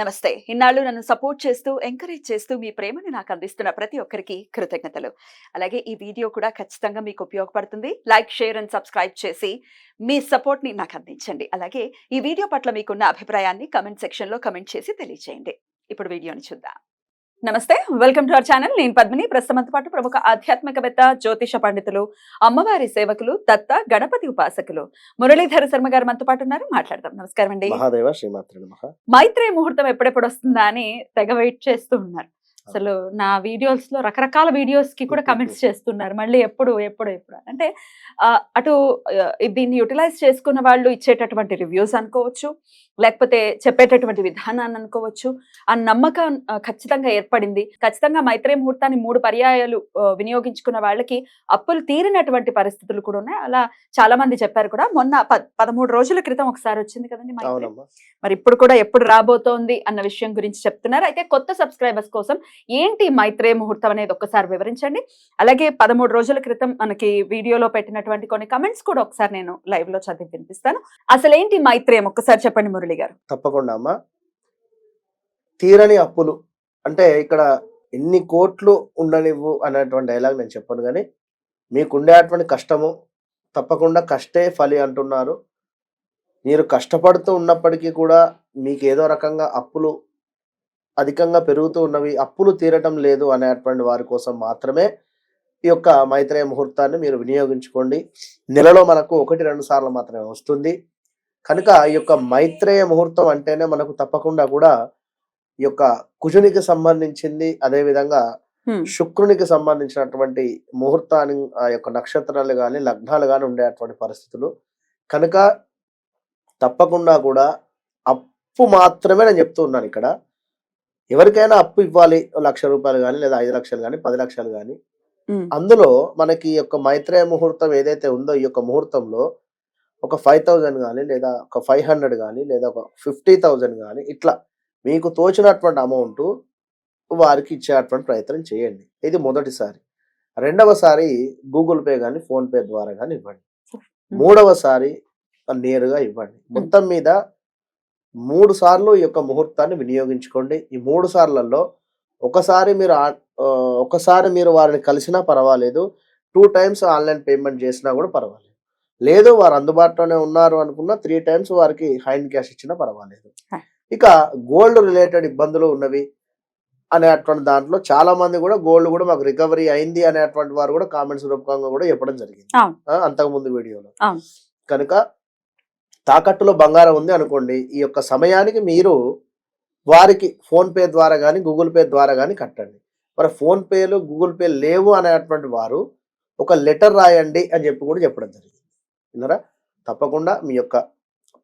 నమస్తే. ఇన్నాళ్ళు నన్ను సపోర్ట్ చేస్తూ, ఎంకరేజ్ చేస్తూ మీ ప్రేమని నాకు అందిస్తున్న ప్రతి ఒక్కరికి కృతజ్ఞతలు. అలాగే ఈ వీడియో కూడా ఖచ్చితంగా మీకు ఉపయోగపడుతుంది. లైక్, షేర్ అండ్ సబ్స్క్రైబ్ చేసి మీ సపోర్ట్‌ని నాకు అందించండి. అలాగే ఈ వీడియో పట్ల మీకున్న అభిప్రాయాన్ని కామెంట్ సెక్షన్‌లో కామెంట్ చేసి తెలియజేయండి. ఇప్పుడు వీడియోని చూద్దాం. నమస్తే, వెల్కమ్ టు అవర్ ఛానల్. నేను పద్మిని. ప్రస్తుతంతో పాటు ప్రముఖ ఆధ్యాత్మికవేత్త, జ్యోతిష పండితులు, అమ్మవారి సేవకులు, దత్త గణపతి ఉపాసకులు మురళీధర శర్మ గారు మనతో పాటు ఉన్నారు. మాట్లాడదాం. నమస్కారం అండి. మహాదేవ శ్రీమాత్రే నమః. మైత్రేయ ముహూర్తం ఎప్పుడెప్పుడు వస్తుందా అని తెగ వెయిట్ చేస్తూ ఉన్నారు. అసలు నా వీడియోస్ లో రకరకాల వీడియోస్ కి కూడా కమెంట్స్ చేస్తున్నారు. మళ్ళీ ఎప్పుడు ఎప్పుడు ఎప్పుడు అంటే అటు దీన్ని యూటిలైజ్ చేసుకున్న వాళ్ళు ఇచ్చేటటువంటి రివ్యూస్ అనుకోవచ్చు, లేకపోతే చెప్పేటటువంటి విధానాన్ని అనుకోవచ్చు. ఆ నమ్మకం ఖచ్చితంగా ఏర్పడింది. ఖచ్చితంగా మైత్రేయ ముహూర్తాన్ని 3 పర్యాయాలు వినియోగించుకున్న వాళ్ళకి అప్పులు తీరినటువంటి పరిస్థితులు కూడా ఉన్నాయి. అలా చాలా మంది చెప్పారు కూడా. మొన్న 13 రోజుల క్రితం ఒకసారి వచ్చింది కదండి మైత్రేయ. మరి ఇప్పుడు కూడా ఎప్పుడు రాబోతోంది అన్న విషయం గురించి చెప్తున్నారు. అయితే కొత్త సబ్స్క్రైబర్స్ కోసం ఏంటి మైత్రేయ ముహూర్తం అనేది ఒక్కసారి వివరించండి. అలాగే 13 రోజుల క్రితం మనకి వీడియోలో పెట్టినటువంటి కొన్ని కమెంట్స్ కూడా ఒకసారి నేను లైవ్ లో చదివి వినిపిస్తాను. అసలేంటి మైత్రేయం ఒక్కసారి చెప్పండి మురళి గారు. తప్పకుండా అమ్మా. తీరని అప్పులు అంటే ఇక్కడ ఎన్ని కోట్లు ఉండనివ్వు అనేటువంటి డైలాగ్ నేను చెప్పను, కానీ మీకు ఉండేటువంటి కష్టము తప్పకుండా కష్టే ఫలి అంటున్నారు. మీరు కష్టపడుతూ ఉన్నప్పటికీ కూడా మీకు ఏదో రకంగా అప్పులు అధికంగా పెరుగుతూ ఉన్నవి, అప్పులు తీరటం లేదు అనేటువంటి వారి కోసం మాత్రమే ఈ యొక్క మైత్రేయ ముహూర్తాన్ని మీరు వినియోగించుకోండి. నెలలో మనకు 1-2 సార్లు మాత్రమే వస్తుంది కనుక ఈ యొక్క మైత్రేయ ముహూర్తం అంటేనే మనకు తప్పకుండా కూడా ఈ యొక్క కుజునికి సంబంధించింది, అదేవిధంగా శుక్రునికి సంబంధించినటువంటి ముహూర్తాన్ని ఆ యొక్క నక్షత్రాలు కానీ లగ్నాలు కానీ ఉండేటువంటి పరిస్థితులు కనుక తప్పకుండా కూడా అప్పు మాత్రమే నేను చెప్తూ ఉన్నాను. ఇక్కడ ఎవరికైనా అప్పు ఇవ్వాలి, 1,00,000 రూపాయలు కానీ లేదా 5 లక్షలు కానీ 10 లక్షలు కానీ, అందులో మనకి ఈ యొక్క మైత్రేయ ముహూర్తం ఏదైతే ఉందో ఈ యొక్క ముహూర్తంలో ఒక 5,000 కానీ లేదా ఒక 500 కానీ లేదా ఒక 50,000 కానీ ఇట్లా మీకు తోచినటువంటి అమౌంట్ వారికి ఇచ్చేటువంటి ప్రయత్నం చేయండి. ఇది మొదటిసారి. రెండవసారి గూగుల్ పే కానీ ఫోన్ పే ద్వారా కానీ ఇవ్వండి. మూడవసారి నేరుగా ఇవ్వండి. మొత్తం మీద 3 సార్లు ఈ యొక్క ముహూర్తాన్ని వినియోగించుకోండి. ఈ 3 సార్లలో ఒకసారి మీరు వారిని కలిసినా పర్వాలేదు, 2 టైమ్స్ ఆన్లైన్ పేమెంట్ చేసినా కూడా పర్వాలేదు, లేదు వారు అందుబాటులోనే ఉన్నారు అనుకున్న 3 టైమ్స్ వారికి హ్యాండ్ క్యాష్ ఇచ్చినా పర్వాలేదు. ఇక గోల్డ్ రిలేటెడ్ ఇబ్బందులు ఉన్నవి అనేటువంటి దాంట్లో చాలా మంది కూడా గోల్డ్ కూడా మాకు రికవరీ అయింది అనేటువంటి వారు కూడా కామెంట్స్ రూపకంగా కూడా చెప్పడం జరిగింది అంతకుముందు వీడియోలో. కనుక తాకట్టులో బంగారం ఉంది అనుకోండి, ఈ యొక్క సమయానికి మీరు వారికి ఫోన్ పే ద్వారా కానీ గూగుల్ పే ద్వారా కానీ కట్టండి. మరి ఫోన్ పేలు గూగుల్ పే లేవు అనేటువంటి వారు ఒక లెటర్ రాయండి అని చెప్పి కూడా చెప్పడం జరిగింది. విన్నారా? తప్పకుండా మీ యొక్క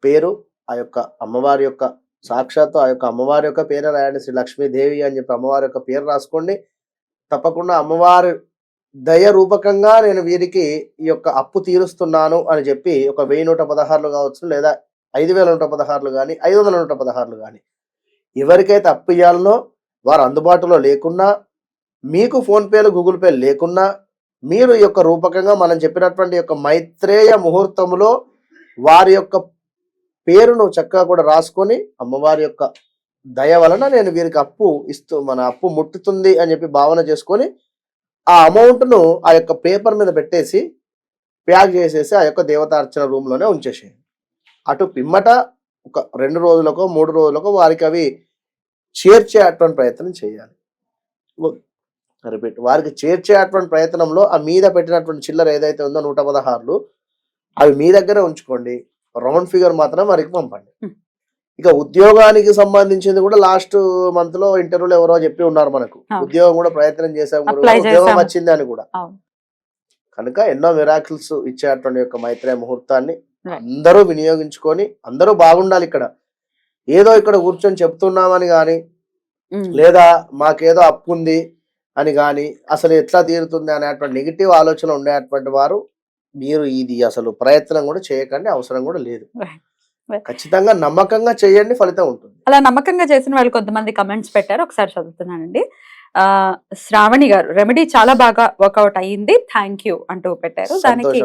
పేరు, ఆ యొక్క అమ్మవారి యొక్క సాక్షాత్తు ఆ యొక్క అమ్మవారి యొక్క పేరు రాయండి. శ్రీ లక్ష్మీదేవి అని చెప్పి అమ్మవారి యొక్క పేరు రాసుకోండి. తప్పకుండా అమ్మవారి దయ రూపకంగా నేను వీరికి ఈ యొక్క అప్పు తీరుస్తున్నాను అని చెప్పి ఒక 1016 కావచ్చు, లేదా 5,116 కానీ 5,116 కానీ ఎవరికైతే అప్పు ఇవ్వాలనో వారు అందుబాటులో లేకున్నా, మీకు ఫోన్పేలు గూగుల్ పే లేకున్నా, మీరు ఈ యొక్క రూపకంగా మనం చెప్పినటువంటి యొక్క మైత్రేయ ముహూర్తంలో వారి యొక్క పేరును చక్కగా కూడా రాసుకొని అమ్మవారి యొక్క దయ వలన నేను వీరికి మన అప్పు ముట్టుతుంది అని చెప్పి భావన చేసుకొని ఆ అమౌంట్ను ఆ యొక్క పేపర్ మీద పెట్టేసి ప్యాక్ చేసేసి ఆ యొక్క దేవతార్చన రూమ్లోనే ఉంచేసేయండి. అటు పిమ్మట ఒక 2 రోజులకో 3 రోజులకో వారికి అవి చేర్చేటువంటి ప్రయత్నం చేయాలి. రిపీట్, వారికి చేర్చేటువంటి ప్రయత్నంలో ఆ మీద పెట్టినటువంటి చిల్లర ఏదైతే ఉందో 116 అవి మీ దగ్గర ఉంచుకోండి. రౌండ్ ఫిగర్ మాత్రం వారికి పంపండి. ఇక ఉద్యోగానికి సంబంధించింది కూడా లాస్ట్ మంత్ లో ఇంటర్వ్యూలో ఎవరో చెప్పి ఉన్నారు, మనకు ఉద్యోగం కూడా ప్రయత్నం చేసాము, ఉద్యోగం వచ్చింది అని కూడా. కనుక ఎన్నో మిరాకిల్స్ ఇచ్చేటువంటి యొక్క మైత్రేయ ముహూర్తాన్ని అందరూ వినియోగించుకొని అందరూ బాగుండాలి. ఇక్కడ ఏదో ఇక్కడ కూర్చొని చెప్తున్నామని కానీ లేదా మాకేదో అప్పు ఉంది అని కానీ అసలు ఎట్లా తీరుతుంది అనేటువంటి నెగిటివ్ ఆలోచన ఉండేటువంటి వారు మీరు ఇది అసలు ప్రయత్నం కూడా చేయకండి, అవసరం కూడా లేదు. ఖచ్చితంగా నమ్మకంగా చేయండి, ఫలితం ఉంటుంది. అలా నమ్మకంగా చేసిన వాళ్ళు కొంతమంది కమెంట్స్ పెట్టారు, ఒకసారి చదువుతున్నానండి. శ్రావణి గారు, రెమెడీ చాలా బాగా వర్కౌట్ అయ్యింది, థ్యాంక్ యూ అంటూ పెట్టారు. దానికి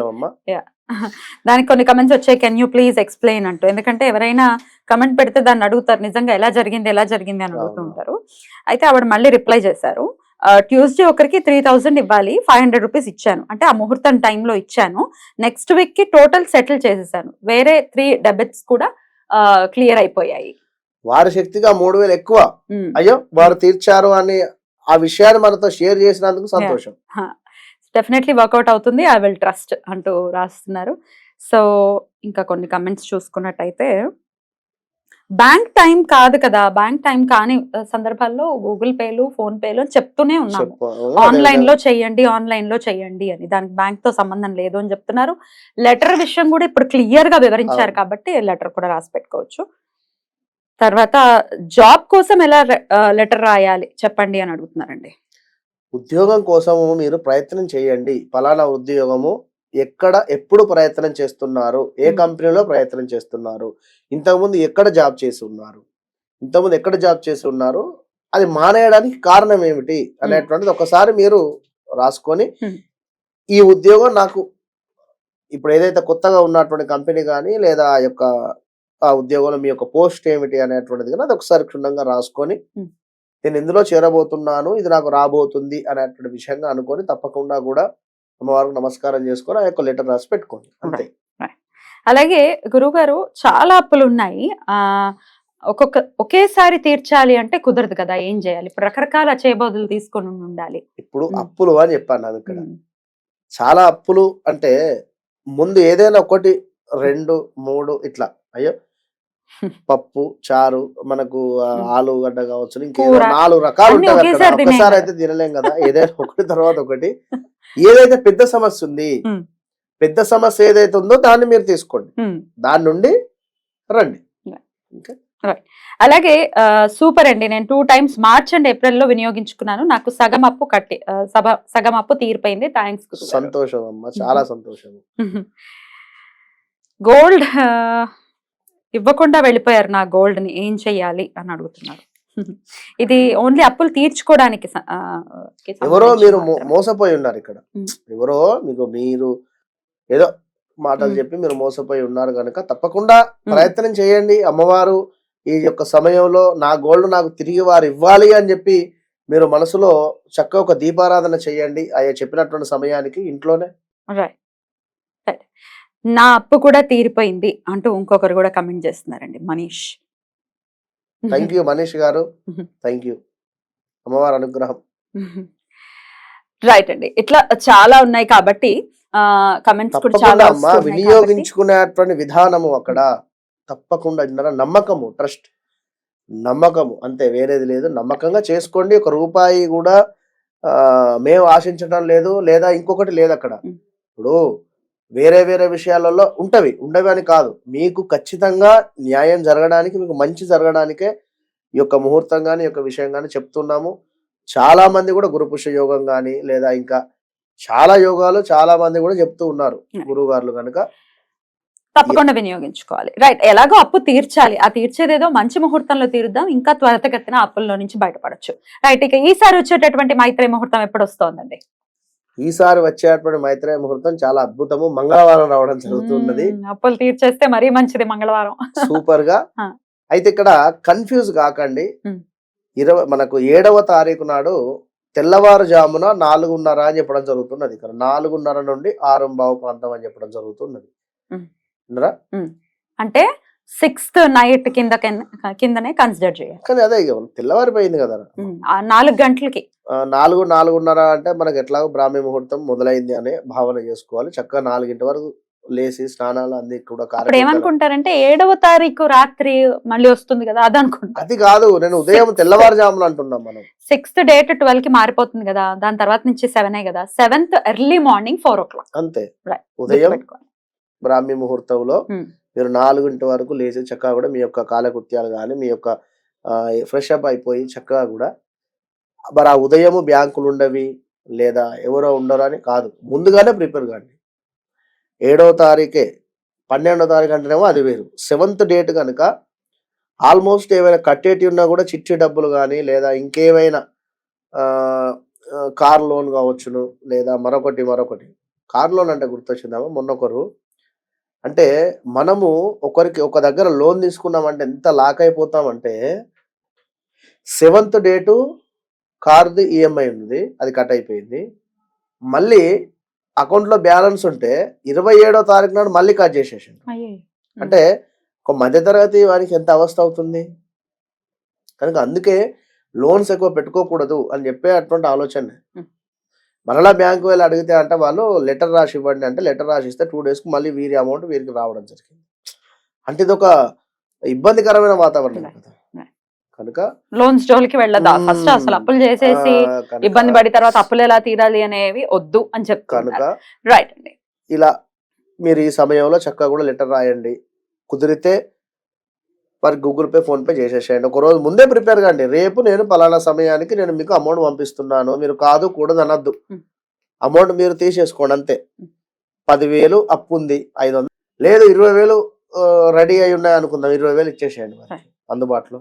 దానికి కొన్ని కమెంట్స్ వచ్చాయి, కెన్ యూ ప్లీజ్ ఎక్స్ప్లెయిన్ అంటూ. ఎందుకంటే ఎవరైనా కమెంట్ పెడితే దాన్ని అడుగుతారు, నిజంగా ఎలా జరిగింది అని అడుగుతూ ఉంటారు. అయితే ఆవిడ మళ్ళీ రిప్లై చేశారు, ట్యూస్డే ఒకరికి 3000 ఇవ్వాలి, 500 రూపీస్ ఇచ్చాను, అంటే ఆ ముహూర్తం టైంలో ఇచ్చాను, నెక్స్ట్ వీక్ కి టోటల్ సెటిల్ చేసేసాను, వేరే 3 డెబిట్స్ కూడా క్లియర్ అయిపోయాయి. వారి శక్తిగా 3000 ఎక్కువ, అయ్యో వారు తీర్చారు అని ఆ విషయాన్ని మనతో షేర్ చేసినందుకు సంతోషం. డెఫినెట్లీ వర్కౌట్ అవుతుంది, ఐ విల్ ట్రస్ట్ అంటూ రాస్తున్నారు. సో ఇంకా కొన్ని కమెంట్స్ చూసుకున్నట్టయితే, బ్యాంక్ టైం కాదు కదా, బ్యాంక్ టైం కాని సందర్భాల్లో గూగుల్ పేలు, ఫోన్ పేలు అని చెప్తూనే ఉన్నాము, ఆన్లైన్ లో చెయ్యండి అని, దానికి బ్యాంక్ తో సంబంధం లేదు అని చెప్తున్నారు. లెటర్ విషయం కూడా ఇప్పుడు క్లియర్ గా వివరించారు కాబట్టి లెటర్ కూడా రాసి పెట్టుకోవచ్చు. తర్వాత జాబ్ కోసం ఎలా లెటర్ రాయాలి చెప్పండి అని అడుగుతున్నారండి. ఉద్యోగం కోసము మీరు ప్రయత్నం చేయండి, ఫలానా ఉద్యోగము ఎప్పుడు ప్రయత్నం చేస్తున్నారు, ఏ కంపెనీలో ప్రయత్నం చేస్తున్నారు, ఇంతకుముందు ఎక్కడ జాబ్ చేసి ఉన్నారు, అది మానేయడానికి కారణం ఏమిటి అనేటువంటిది ఒకసారి మీరు రాసుకొని, ఈ ఉద్యోగం నాకు ఇప్పుడు ఏదైతే కొత్తగా ఉన్నటువంటి కంపెనీ కానీ లేదా ఆ ఉద్యోగంలో మీ యొక్క పోస్ట్ ఏమిటి అనేటువంటిది కానీ అది ఒకసారి క్షుణ్ణంగా రాసుకొని, నేను ఇందులో చేరబోతున్నాను, ఇది నాకు రాబోతుంది అనేటువంటి విషయంగా అనుకొని తప్పకుండా కూడా అమ్మవారికి నమస్కారం చేసుకొని ఆ యొక్క లెటర్ రాసి పెట్టుకోండి, అంతే. అలాగే గురువుగారు చాలా అప్పులు ఉన్నాయి, ఒకేసారి తీర్చాలి అంటే కుదరదు కదా, ఏం చేయాలి? ఇప్పుడు రకరకాల చేయబోదులు తీసుకొని ఉండాలి. ఇప్పుడు అప్పులు అని చెప్పాను ఇక్కడ, చాలా అప్పులు అంటే ముందు ఏదైనా 1, 2, 3 ఇట్లా, అయ్యో పప్పు చారు మనకు ఆలుగడ్డ కావచ్చు, ఇంకేదో 4 రకాలు ఉంటాయి అక్కడ, ఒకసారి అయితే తినలేం కదా, ఏదైనా ఒకటి తర్వాత ఒకటి. ఏదైతే పెద్ద సమస్య ఏదైతే ఉందో దాన్ని మీరు తీసుకోండి, దాని నుండి రండి. అలాగే సూపర్ అండి, నేను 2 టైమ్స్ మార్చ్ అండ్ ఏప్రిల్ లో వినియోగించుకున్నాను, నాకు సగం అప్పు తీరిపోయింది, థ్యాంక్స్. సంతోషం అమ్మా, చాలా సంతోషం. గోల్డ్ ఇవ్వకుండా వెళ్ళిపోయారు నా గోల్డ్ ని, ఏం చెయ్యాలి అని అడుగుతున్నారు. ఇది ఓన్లీ అప్పులు తీర్చుకోవడానికి ఎవరో మీరు మోసపోయి ఉన్నారు ఇక్కడ, ఎవరో మీరు ఏదో మాటలు చెప్పి మీరు మోసపోయి ఉన్నారు కనుక తప్పకుండా ప్రయత్నం చేయండి. అమ్మవారు ఈ యొక్క సమయంలో నా గోల్డ్ నాకు తిరిగి వారు ఇవ్వాలి అని చెప్పి మీరు మనసులో చక్కగా ఒక దీపారాధన చేయండి అయ్యా చెప్పినటువంటి సమయానికి ఇంట్లోనే. నా అప్పు కూడా తీరిపోయింది అంటూ ఇంకొకరు కూడా కమెంట్ చేస్తున్నారండి, మనీష్. థ్యాంక్ యూ మనీష్ గారు, థ్యాంక్ యూ, అమ్మవారి అనుగ్రహం. రైట్ అండి, ఇట్లా చాలా ఉన్నాయి కాబట్టి కమెంట్స్ కూడా చాలా వినియోగించుకునేటువంటి విధానము అక్కడ తప్పకుండా నమ్మకము, ట్రస్ట్, నమ్మకము, అంతే, వేరేది లేదు. నమ్మకంగా చేసుకోండి, 1 రూపాయి కూడా మేము ఆశించడం లేదు, లేదా ఇంకొకటి లేదు అక్కడ. ఇప్పుడు వేరే విషయాలలో ఉండవి అని కాదు, మీకు ఖచ్చితంగా న్యాయం జరగడానికి, మీకు మంచి జరగడానికే ఈ యొక్క ముహూర్తం కానీ ఈ యొక్క విషయం కానీ చెప్తున్నాము. చాలా మంది కూడా గురుపుష్య యోగం కానీ లేదా ఇంకా చాలా యోగాలు చాలా మంది కూడా చెప్తూ ఉన్నారు గురువు గారు కనుక తప్పకుండా వినియోగించుకోవాలి. రైట్, ఎలాగో అప్పు తీర్చాలి, ఆ తీర్చేదేదో మంచి ముహూర్తంలో తీరుద్దాం, ఇంకా త్వరితగతిన అప్పుల్లో నుంచి బయటపడచ్చు. రైట్, ఇక ఈసారి వచ్చేటటువంటి మైత్రేయ ముహూర్తం ఎప్పుడు వస్తోందండి? ఈసారి వచ్చేటువంటి మైత్రేయ ముహూర్తం చాలా అద్భుతము, మంగళవారం రావడం జరుగుతున్నది. అప్పులు తీర్చేస్తే మరీ మంచిది మంగళవారం. సూపర్ గా. అయితే ఇక్కడ కన్ఫ్యూజ్ కాకండి, మనకు 7వ తారీఖు నాడు తెల్లవారుజామున 4:30 అని చెప్పడం జరుగుతున్నది. ఇక్కడ 4:30 నుండి 6:15 ప్రాంతం అని చెప్పడం జరుగుతున్నది. అంటే 6th నైట్ కిందనే కన్సిడర్ చేయాలి. కానీ అదే తెల్లవారిపోయింది కదా 4 గంటలకి, 4:30 అంటే మనకి ఎట్లాగో బ్రాహ్మీ ముహూర్తం మొదలైంది అనే భావన చేసుకోవాలి. చక్కగా 4 వరకు లేచి స్నానాలు అన్ని కూడా ఏమనుకుంటారంటే 7వ తారీఖు రాత్రి మళ్ళీ వస్తుంది కదా అది అనుకుంటా. అది కాదు, నేను ఉదయం తెల్లవారుజామున అంటున్నాం. మనం 6th డేట్ 12 కి మారిపోతుంది కదా, దాని తర్వాత నుంచి 7 కదా, 7th ఎర్లీ మార్నింగ్ 4 o'clock అంతే. ఉదయం బ్రాహ్మీ ముహూర్తంలో మీరు 4 వరకు లేచి చక్కగా కూడా మీ యొక్క కాలకృత్యాలు కానీ మీ యొక్క ఫ్రెష్ అప్ అయిపోయి చక్కగా కూడా మరి ఆ ఉదయము బ్యాంకులు ఉండవి లేదా ఎవరో ఉండరు అని కాదు, ముందుగానే ప్రిపేర్ కాండి. 7వ తారీఖే 12వ తారీఖు అంటేనేమో అది వేరు. 7th డేట్ కనుక ఆల్మోస్ట్ ఏమైనా కట్టేటి ఉన్నా కూడా చిట్టి డబ్బులు కానీ లేదా ఇంకేమైనా కార్ లోన్ కావచ్చును లేదా మరొకటి. కార్ లోన్ అంటే గుర్తొచ్చిందామా, మొన్నొకరు అంటే మనము ఒక దగ్గర లోన్ తీసుకున్నామంటే ఎంత లాక్ అయిపోతామంటే 7th డేటు కార్ది ఈఎంఐ ఉంది, అది కట్ అయిపోయింది. మళ్ళీ అకౌంట్లో బ్యాలెన్స్ ఉంటే 27వ తారీఖు నాడు మళ్ళీ కట్ చేసేసిండు. అంటే ఒక మధ్యతరగతి వారికి ఎంత అవస్థ అవుతుంది. కనుక అందుకే లోన్స్ ఎక్కువ పెట్టుకోకూడదు అని చెప్పే అటువంటి ఆలోచన. మరలా బ్యాంకు వెళ్ళి అడిగితే అంటే వాళ్ళు లెటర్ రాసి ఇవ్వండి అంటే లెటర్ రాసి ఇస్తే 2 డేస్కి మళ్ళీ వీరి అమౌంట్ వీరికి రావడం జరిగింది. అంటే ఇది ఒక ఇబ్బందికరమైన వాతావరణం కదా. కనుక లోన్స్ జోలికి వెళ్ళదా ఫస్ట్, అసలు అప్పులు చేసేసి ఇబ్బంది పడి తర్వాత అప్పులు ఎలా తీరాలి అనేవి వద్దు అని చెప్తాను. కనుక రైట్ అండి, ఇలా మీరు ఈ సమయంలో చక్కగా కూడా లెటర్ రాయండి. కుదిరితే వారికి గూగుల్ పే, ఫోన్ పే చేసేసేయండి. ఒక రోజు ముందే ప్రిపేర్ కండి. రేపు నేను పలానా సమయానికి నేను మీకు అమౌంట్ పంపిస్తున్నాను, మీరు కాదు కూడదు అనద్దు. అమౌంట్ మీరు తీసేసుకోండి అంతే. 10,000 అప్పు ఉంది, 500 లేదు 20,000 రెడీ అయి ఉన్నాయి అనుకుందాం, 20,000 ఇచ్చేసేయండి మరి అందుబాటులో.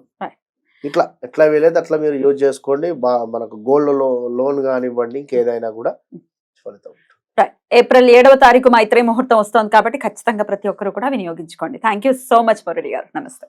ఇట్లా ఎట్లా వీలైతే అట్లా మీరు యూజ్ చేసుకోండి. మనకు గోల్డ్ లోన్ కానివ్వండి, ఇంకేదైనా కూడా ఫలితం. ఏప్రిల్ 7వ తారీఖు మైత్రి ముహూర్తం వస్తుంది కాబట్టి ఖచ్చితంగా ప్రతి ఒక్కరు కూడా వినియోగించుకోండి. Thank you so much Murali గారు. నమస్తే.